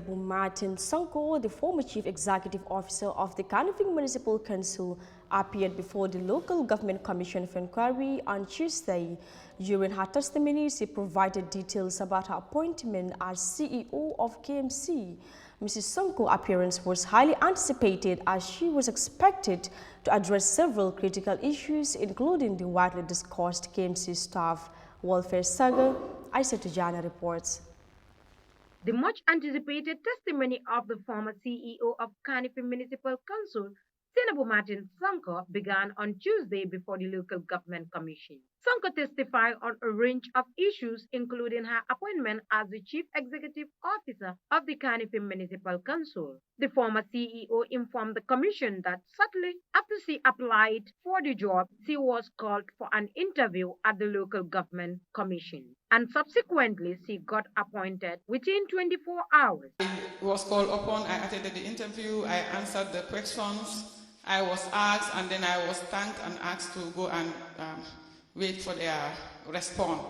Sainabou Martin Sonko, the former chief executive officer of the Kanifing Municipal Council, appeared before the Local Government Commission for Inquiry on Tuesday. During her testimony, she provided details about her appointment as CEO of KMC. Mrs. Sonko's appearance was highly anticipated as she was expected to address several critical issues, including the widely discussed KMC staff welfare saga. Aissatou Jana reports. The much-anticipated testimony of the former CEO of Kanifing Municipal Council, Sainabou Martin Sonko, began on Tuesday before the Local Government Commission. Sonko testified on a range of issues, including her appointment as the Chief Executive Officer of the Kanifing Municipal Council. The former CEO informed the Commission that shortly after she applied for the job, she was called for an interview at the Local Government Commission, and subsequently she got appointed within 24 hours. I was called upon, I attended the interview, I answered the questions I was asked, and then I was thanked and asked to go and wait for their response,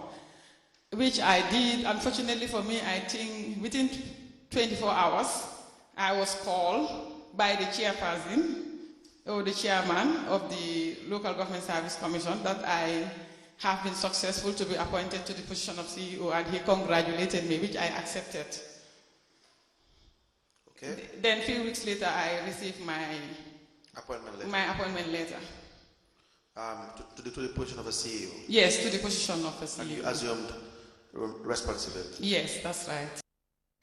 which I did. Unfortunately for me, I think within 24 hours, I was called by the chairperson or the chairman of the Local Government Service Commission that I have been successful to be appointed to the position of CEO, and he congratulated me, which I accepted. Okay. Then a few weeks later, I received my appointment letter. To the position of a CEO? Yes, to the position of a CEO. And you assumed responsibility? Yes, that's right.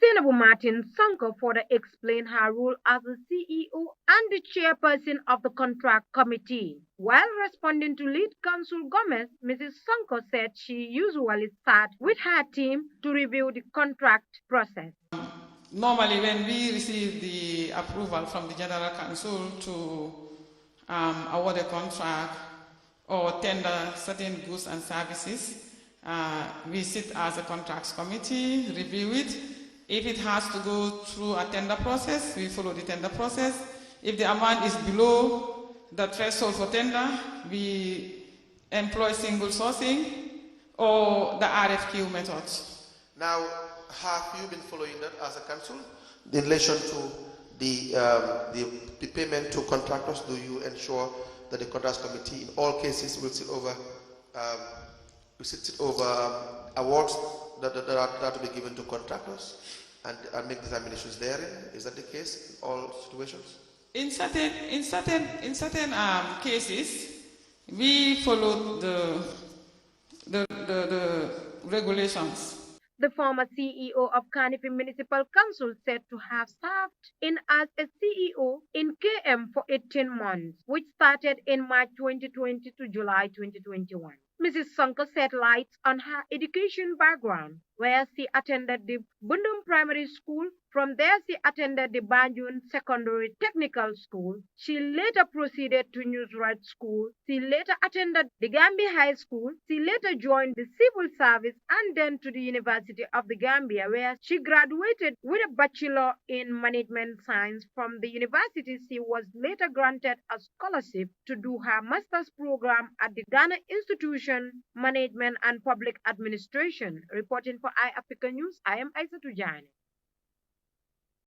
Sainabou Martin Sonko further explained her role as the CEO and the chairperson of the contract committee. While responding to lead counsel Gomez, Mrs. Sonko said she usually sat with her team to review the contract process. Normally, when we receive the approval from the General Counsel to award a contract or tender certain goods and services, we sit as a contracts committee, review it. If it has to go through a tender process, we follow the tender process. If the amount is below the threshold for tender, we employ single sourcing or the RFQ methods. Now, have you been following that as a council? In relation to the payment to contractors, do you ensure that the contracts committee in all cases will sit over awards that are to be given to contractors and make determinations therein? Is that the case in all situations? In certain cases, we follow the regulations. The former CEO of Kanifing Municipal Council said to have served in as a CEO in KM for 18 months, which started in March 2020 to July 2021. Mrs. Sonko set light on her education background, where she attended the Bundum Primary School. From there, she attended the Banjul Secondary Technical School. She later proceeded to Newsrat School. She later attended the Gambia High School. She later joined the civil service and then to the University of the Gambia, where she graduated with a Bachelor in Management Science. From the university, she was later granted a scholarship to do her master's program at the Ghana Institution Management and Public Administration. Reporting for Eyeafrica News, I am Aissatou Jane.